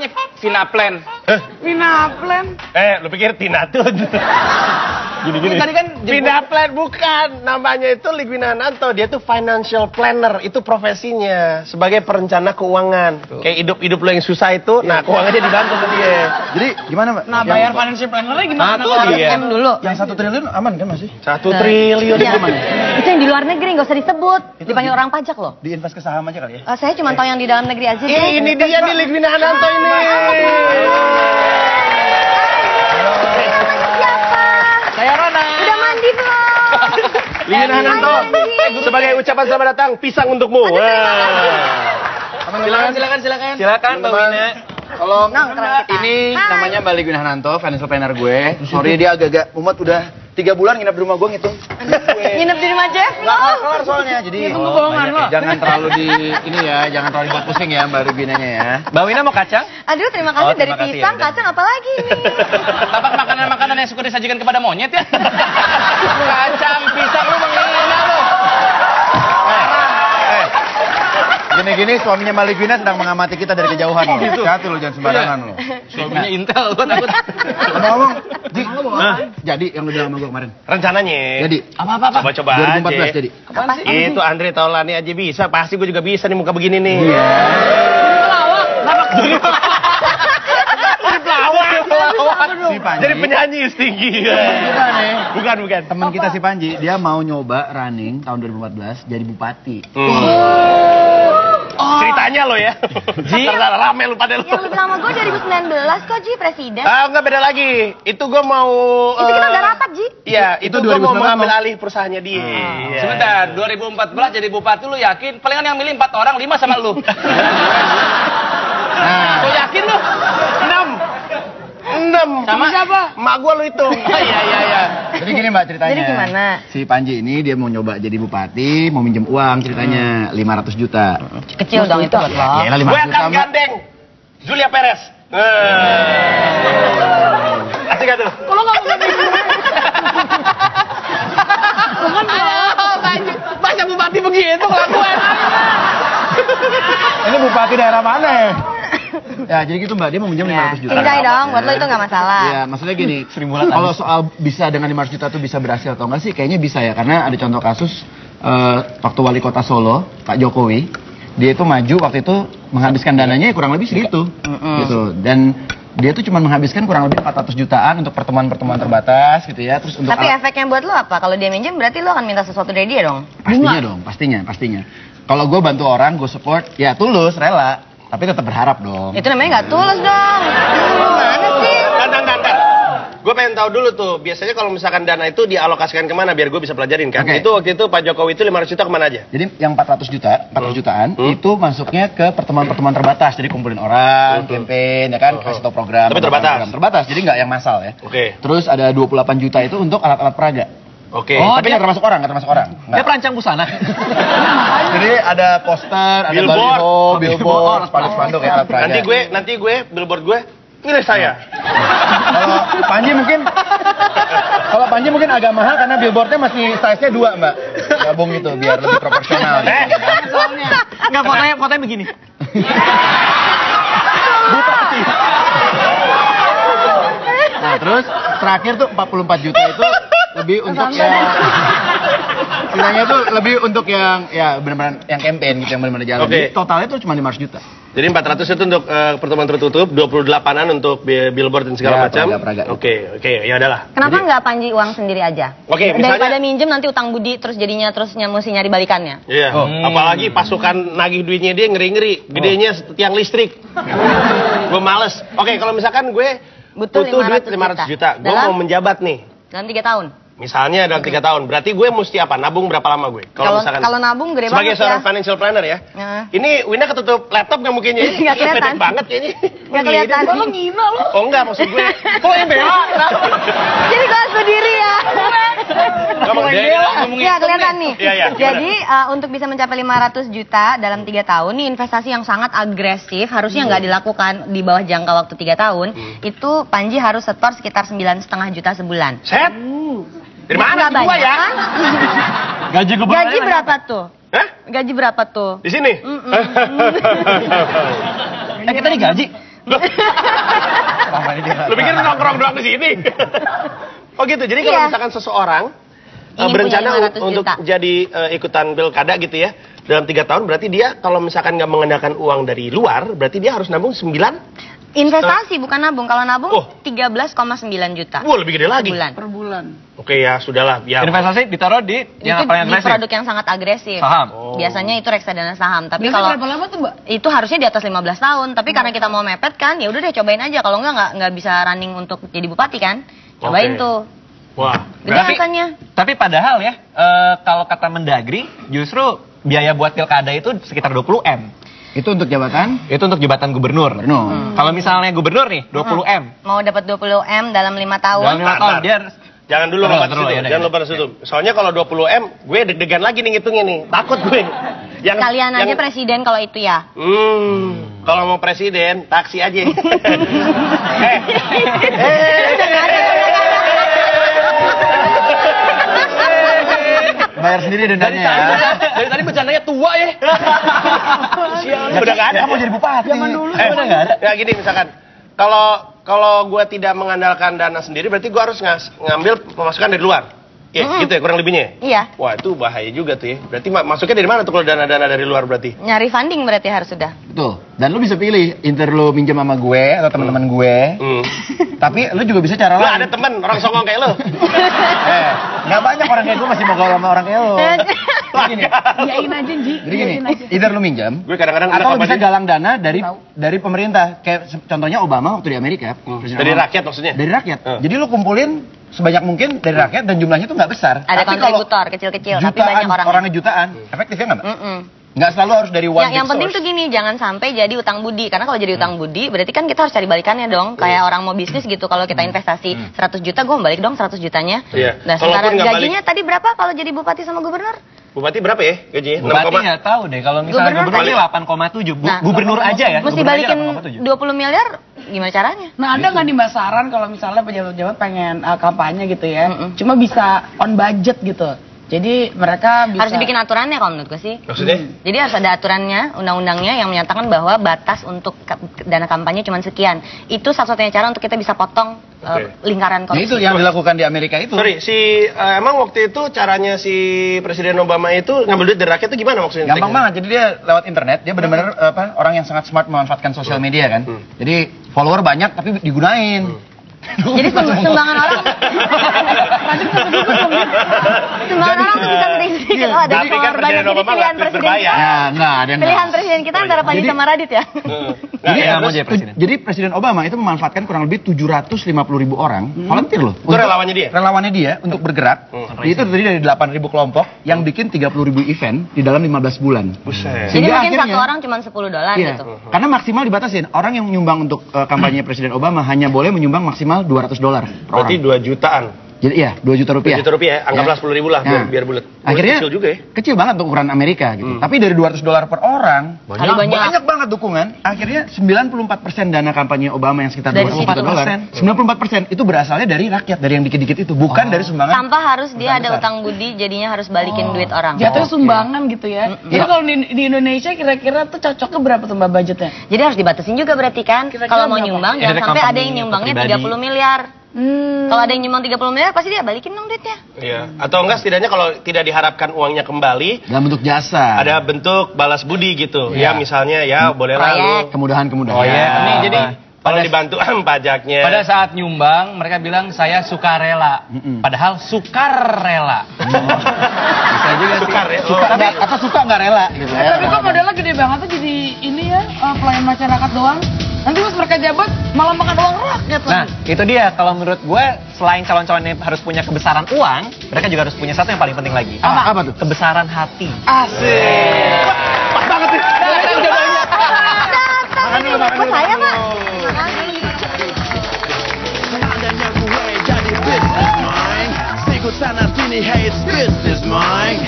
namanya Vinaplen. Vinaplen? Lu pikir Tinatun? Gini. Tadi kan Vinaplen bukan. Namanya itu Lig Winananto. Dia tuh financial planner. Itu profesinya. Sebagai perencana keuangan. Kayak hidup lo yang susah itu, nah keuangannya dibantu sama dia. Jadi gimana Mbak? Nah, bayar financial planner-nya gimana? Nah, tuh dia. M dulu. Yang 1 triliun aman kan masih? 1 triliun Iya. aman. Itu yang di luar negeri nggak usah disebut. Dipanggil orang pajak loh. Diinvest ke saham aja kali ya? Saya cuma tahu yang di dalam negeri aja. Ini dia nih Lig Winananto ini. Saya Rona. Udah mandi belum? Lig Winananto. Sebagai ucapan selamat datang, pisang untukmu. Silakan. Silakan Mbak Wina. Tolong, Nongkrong kita. ini Hai. namanya Mbak Lig Winananto, financial planner gue. Sorry dia agak-agak mumet, udah 3 bulan nginep di rumah gue ngitung. Nginep di rumah Jeff? Nggak kelar soalnya, jadi Itu kebohongan lo. jangan terlalu jangan terlalu dibuat pusing ya Mbak Rubinanya ya. Mbak Wina mau kacang? Aduh, terima kasih dari terima kasih, pisang, ya. kacang apalagi ini. Tapak makanan-makanan yang suka disajikan kepada monyet ya? Kacang, pisang, lu menghina lu. Gini-gini suaminya Mbak Lig Wina sedang mengamati kita dari kejauhan loh. Hati lo jangan sembarangan lo. Suaminya Intel, gua takut. Ngomong, Ji, jadi yang lu bilang sama gue kemarin. Rencananya. Jadi, Apa? Coba-coba 2014 aja. jadi. Apa sih? Itu Andre Taulani aja bisa. Pasti gue juga bisa nih muka begini nih. Iya. Jadi pelawak. Si Panji. Jadi penyanyi setinggi. Bukan nih. Bukan. Teman kita si Panji, dia mau nyoba running tahun 2014 jadi bupati. Ceritanya lo ya. Ji. Rame lu pada lu. Yang lu bilang sama gue 2019 kok, Ji, presiden. Enggak beda lagi. Itu gue mau... Itu kita udah rapat, Ji. Iya, itu gue mau 2019 mengambil lo. alih perusahaannya dia. Iya. Sebentar, 2014 jadi bupati lu yakin? Palingan yang milih 4 orang, 5 sama lu. Nah, Lu yakin lu? 6. Sama siapa? Mak gue lu itu. Iya. jadi gini Mbak ceritanya. Jadi gimana? Si Panji ini dia mau nyoba jadi bupati, mau minjem uang ceritanya 500 juta. Kecil dong itu buat lo. Yaelah, 500 Gue juta akan Mbak. gandeng Julia Perez. Asik gak tuh? Kalau nggak mau Masa bupati begitu kelakuan? Ini bupati daerah mana ya? Ya jadi gitu Mbak, dia mau minjem 500 juta. Cincai dong, buat lo itu nggak masalah. Iya, maksudnya gini, kalau soal bisa dengan 500 juta tuh bisa berhasil atau enggak sih? Kayaknya bisa ya, karena ada contoh kasus waktu wali kota Solo, Pak Jokowi, dia itu maju waktu itu menghabiskan dananya kurang lebih segitu, gitu. Dan dia tuh cuma menghabiskan kurang lebih 400 jutaan untuk pertemuan-pertemuan terbatas, gitu ya. Terus untuk Tapi efeknya buat lo apa? Kalau dia minjem berarti lo akan minta sesuatu dari dia dong? pastinya dong, pastinya. Kalau gue bantu orang, gue support, ya tulus, rela, tapi tetap berharap dong. Itu namanya nggak tulus dong. Gimana sih? Bentar. Gue pengen tahu dulu tuh, biasanya kalau misalkan dana itu dialokasikan kemana biar gue bisa pelajarin kan? Oke. Itu waktu itu Pak Jokowi itu 500 juta kemana aja? Jadi yang 400 jutaan itu masuknya ke pertemuan-pertemuan terbatas. Jadi kumpulin orang, campaign, ya kan, kasih tau program. Tapi terbatas? Program terbatas, jadi nggak yang massal ya. Oke. Terus ada 28 juta itu untuk alat-alat peraga. Oke. Tapi nggak termasuk orang. Dia perancang busana. Jadi ada poster, ada Billboard. baliho, billboard, spanduk-spanduk ya alat peraga. Nanti gue billboard gue pilih saya. Kalau Panji mungkin agak mahal karena billboardnya masih size-nya 2 Mbak. Gabung gitu biar lebih proporsional. Enggak, fotonya begini. Nah terus terakhir tuh 44 juta itu lebih untuk yang sisanya tuh lebih untuk yang ya benar-benar yang campaign gitu yang benar-benar jalan. Oke. Jadi totalnya tuh cuma 500 juta. Jadi 400 itu untuk pertemuan tertutup, 28-an untuk billboard dan segala Ya, macam. peraga. Oke, ya udahlah. Kenapa nggak Panji uang sendiri aja? Oke, misalnya- Daripada minjem nanti utang budi terus jadinya mesti nyari balikannya. Iya, apalagi pasukan nagih duitnya dia ngeri-ngeri, gedenya tiang listrik. Gue males. Oke, kalau misalkan gue Butuh butuh duit 500 500 juta, gue Dalam? mau menjabat nih. Dalam 3 tahun. Misalnya dalam 3 tahun, berarti gue mesti apa? Nabung berapa lama gue? Kalau nabung gede sebagai banget seorang ya. financial planner ya. Nah. Ini Wina ketutup laptop nggak mungkin ya? Nggak kelihatan. Pendek banget kayaknya. Nggak kelihatan. Lo ngina lo. Oh enggak, maksud gue. Oh ya bela. Jadi gue harus berdiri ya. Ya kelihatan nih. Iya, Jadi untuk bisa mencapai 500 juta dalam 3 tahun nih investasi yang sangat agresif harusnya nggak dilakukan di bawah jangka waktu 3 tahun. Itu Panji harus setor sekitar 9,5 juta sebulan. Set. Dari mana Nggak gua banyak, ya? kan? Gaji gue Gaji berapa tuh? Hah? Gaji berapa tuh? Di sini? kita digaji. Selama ini dia nggak Lu pikir tahu. nongkrong doang di sini? Oh gitu. Jadi kalau Iya. misalkan seseorang Ingin berencana punya 500 untuk juta. jadi ikutan pilkada gitu ya, dalam 3 tahun berarti dia kalau misalkan nggak mengenakan uang dari luar, berarti dia harus nabung 9. Investasi bukan nabung. Kalau nabung Oh. 13,9 juta. Wah, lebih gede lagi. Sebulan. Per bulan. Oke ya, sudahlah. Ya. Investasi ditaruh di yang Itu paling di agresif. produk yang sangat agresif. Saham. Oh. Biasanya itu reksadana saham. Tapi Biasanya kalau berapa lama tuh, Mbak? itu harusnya di atas 15 tahun. Tapi karena kita mau mepet kan, ya udah deh cobain aja. Kalau nggak bisa running untuk jadi bupati kan, cobain Oke. tuh. Wah. Gede Tapi- angkanya. Tapi padahal ya, kalau kata Mendagri, justru biaya buat pilkada itu sekitar 20 M. Itu untuk jabatan? Itu untuk jabatan gubernur. Gubernur. Kalau misalnya gubernur nih, 20 M. Mau dapat 20 M dalam 5 tahun. Dalam 5 tahun Bentar. dia Jangan dulu Terus, lompat terus, situ. ya, Jangan ya. lompat situ. Soalnya kalau 20 M, gue deg-degan lagi nih ngitungnya nih. Takut gue. Kalian aja presiden kalau itu ya. Kalau mau presiden, taksi aja. Bayar sendiri dendanya ya. dari tadi bercandanya tua ya. Udah nggak ada. Kamu jadi bupati. Zaman dulu. Udah nggak ada. Ya gini misalkan, kalau gue tidak mengandalkan dana sendiri, berarti gue harus ngambil pemasukan dari luar. Ya, gitu ya kurang lebihnya. Iya. Wah itu bahaya juga tuh ya. Berarti masuknya dari mana tuh kalau dana-dana dari luar berarti? Nyari funding berarti harus sudah. Betul. Dan lu bisa pilih, inter lu minjem sama gue atau teman-teman gue. Tapi lu juga bisa cara Lu lain. ada temen orang songong kayak lu. Nggak banyak orang kayak gue masih mau gaul sama orang kayak lu. Jadi gini, Iyain aja, Ji. jadi gini, Iyain aja. either lu minjam, Gue kadang-kadang atau lu apa bisa sih? galang dana dari pemerintah. Kayak contohnya Obama waktu di Amerika. Presiden Dari Obama. rakyat maksudnya? Dari rakyat. Jadi lu kumpulin sebanyak mungkin dari rakyat dan jumlahnya tuh nggak besar. Ada Tapi kalau kontributor kecil-kecil, tapi jutaan, banyak orangnya. orangnya jutaan, efektifnya nggak, Mbak? Mm-mm. Nggak selalu harus dari one Yang big penting source. tuh gini, jangan sampai jadi utang budi. Karena kalau jadi utang budi, berarti kan kita harus cari balikannya dong. Kayak orang mau bisnis gitu, kalau kita investasi 100 juta, gue mau balik dong 100 jutanya. Iya. Nah, Kalaupun sementara nggak balik- gajinya tadi berapa kalau jadi bupati sama gubernur? Bupati berapa ya gajinya? Bupati nggak tahu deh. Kalau misalnya Gubernur gubernur tadi- 8,7. Nah, Gubernur aja ya. Mesti gubernur aja balikin 8,7. 20 miliar, gimana caranya? Nah, ada nggak nih Mbak saran kalau misalnya pejabat-pejabat pengen kampanye gitu ya, cuma bisa on budget gitu. Jadi mereka bisa... Harus dibikin aturannya kalau menurut gue sih. Maksudnya? Jadi harus ada aturannya, undang-undangnya yang menyatakan bahwa batas untuk dana kampanye cuma sekian. Itu satu-satunya cara untuk kita bisa potong lingkaran Nah, korupsi. itu yang dilakukan di Amerika itu. Sorry, emang waktu itu caranya si Presiden Obama itu ngambil duit dari rakyat itu gimana maksudnya? Gampang banget. Jadi dia lewat internet, dia benar-benar orang yang sangat smart memanfaatkan sosial media kan. Jadi follower banyak tapi digunain. Jadi sumbangan orang sumbangan orang tuh bisa terisi. Oh, ada Tapi kan follower banyak. Presiden Jadi Obama pilihan nggak presiden berbayar. Ya, enggak ada yang pilihan presiden kita antara Panji Jadi- sama Radit ya. Nah, Jadi ya, nggak mau terus jadi presiden. Jadi Presiden Obama itu memanfaatkan kurang lebih 750.000 orang, volunteer loh. Itu relawannya dia? Relawannya dia untuk bergerak. Dia itu terdiri dari 8.000 kelompok yang bikin 30.000 event di dalam 15 bulan. Buset. Jadi Sehingga mungkin akhirnya- satu orang cuma $10 Iya, gitu. karena maksimal dibatasin. Orang yang menyumbang untuk kampanye Presiden Obama hanya boleh menyumbang maksimal $200 per Berarti orang. 2 jutaan. Jadi iya, 2 juta 2 rupiah. juta rupiah ya, anggaplah Ya. 10.000 lah Nah, biar bulat. Akhirnya Kecil juga ya. Kecil banget untuk ukuran Amerika gitu. Tapi dari $200 per orang, Kali banyak. banyak banget dukungan. Akhirnya 94% dana kampanye Obama yang sekitar Dari 200 juta situ. dolar, 94% itu berasalnya dari rakyat, dari yang dikit-dikit itu, bukan dari sumbangan. Tanpa harus dia ada besar. utang budi, jadinya harus balikin duit orang. Jatuhnya sumbangan gitu ya. Jadi kalau di Indonesia kira-kira tuh cocoknya berapa tuh Mbak budgetnya? Jadi harus dibatasin juga berarti kan. Kira-kira Kalau mau berapa? nyumbang Ya, jangan dari sampai ada company yang nyumbangnya atau 30 miliar. Kalau ada yang nyumbang 30 miliar pasti dia balikin dong duitnya. Iya. Atau enggak setidaknya kalau tidak diharapkan uangnya kembali, Dalam bentuk jasa. ada bentuk balas budi gitu. Ya misalnya ya boleh Proyek. lalu. kemudahan-kemudahan. Oh iya, nih jadi Kalau dibantu pajaknya. pada saat nyumbang mereka bilang saya sukarela. Padahal sukarela. Bisa juga sih. Sukar ya. Suka nggak- atau suka nggak rela gitu ya. Tapi kok modelnya gede banget tuh jadi ini ya, pelayan masyarakat doang. Nanti pas mereka jabat malah makan uang rakyat Nah, lagi. itu dia. Kalau menurut gue, selain calon-calon yang harus punya kebesaran uang, mereka juga harus punya satu yang paling penting lagi. Apa tuh? Kebesaran hati. Asik. Pas banget sih. Kok saya, Pak? Adanya gue jadi business mind. Sikut sana sini, hey it's business mind.